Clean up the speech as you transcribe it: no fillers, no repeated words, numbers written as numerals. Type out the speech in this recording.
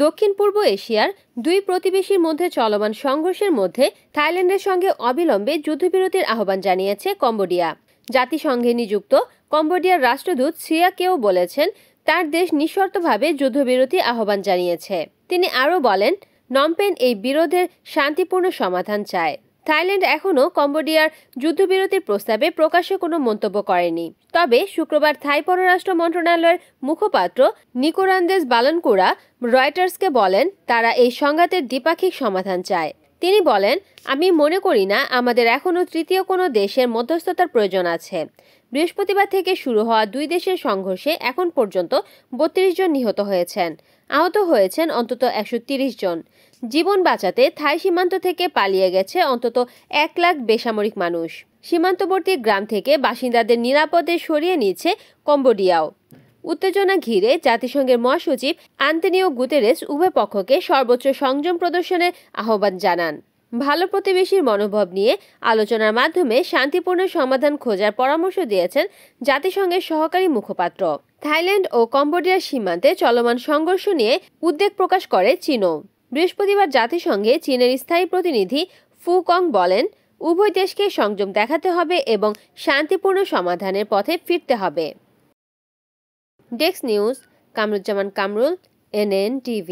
দক্ষিণ পূর্ব এশিয়ার দুই প্রতিবেশীর মধ্যে চলমান সংঘর্ষের মধ্যে থাইল্যান্ডের সঙ্গে অবিলম্বে যুদ্ধবিরতির আহ্বান জানিয়েছে কম্বোডিয়া। জাতিসংঘে নিযুক্ত কম্বোডিয়ার রাষ্ট্রদূত সিয়া কেও বলেছেন, তার দেশ নিঃশর্তভাবে যুদ্ধবিরতি আহ্বান জানিয়েছে। তিনি আরও বলেন, নমপেন এই বিরোধের শান্তিপূর্ণ সমাধান চায়। থাইল্যান্ড এখনও কম্বোডিয়ার যুদ্ধবিরতির প্রস্তাবে প্রকাশ্যে কোনো মন্তব্য করেনি। তবে শুক্রবার থাই পররাষ্ট্র মন্ত্রণালয়ের মুখপাত্র নিকোরান্দেস বালানকুরা রয়টার্সকে বলেন, তারা এই সংঘাতের দ্বিপাক্ষিক সমাধান চায়। তিনি বলেন, আমি মনে করি না আমাদের এখনও তৃতীয় কোনো দেশের মধ্যস্থতার প্রয়োজন আছে। বৃহস্পতিবার থেকে শুরু হওয়া দুই দেশের সংঘর্ষে এখন পর্যন্ত ৩২ জন নিহত হয়েছেন। আহত হয়েছেন অন্তত ১৩০ জন। জীবন বাঁচাতে থাই সীমান্ত থেকে পালিয়ে গেছে অন্তত ১ লাখ বেসামরিক মানুষ। সীমান্তবর্তী গ্রাম থেকে বাসিন্দাদের নিরাপদে সরিয়ে নিচ্ছে কম্বোডিয়াও। উত্তেজনা ঘিরে জাতিসংঘের মহাসচিব আন্তোনিও গুতেরেস উভয় পক্ষকে সর্বোচ্চ সংযম প্রদর্শনের আহ্বান জানান। ভালো প্রতিবেশীর মনোভাব নিয়ে আলোচনার মাধ্যমে শান্তিপূর্ণ সমাধান খোঁজার পরামর্শ দিয়েছেন জাতিসংঘের সহকারী মুখপাত্র। থাইল্যান্ড ও কম্বোডিয়ার সীমান্তে চলমান সংঘর্ষ নিয়ে উদ্বেগ প্রকাশ করে চীনও। বৃহস্পতিবার জাতিসংঘে চীনের স্থায়ী প্রতিনিধি ফু কং বলেন, উভয় দেশকে সংযম দেখাতে হবে এবং শান্তিপূর্ণ সমাধানের পথে ফিরতে হবে। Desk news, Kamruzzaman Kamrul, NN TV।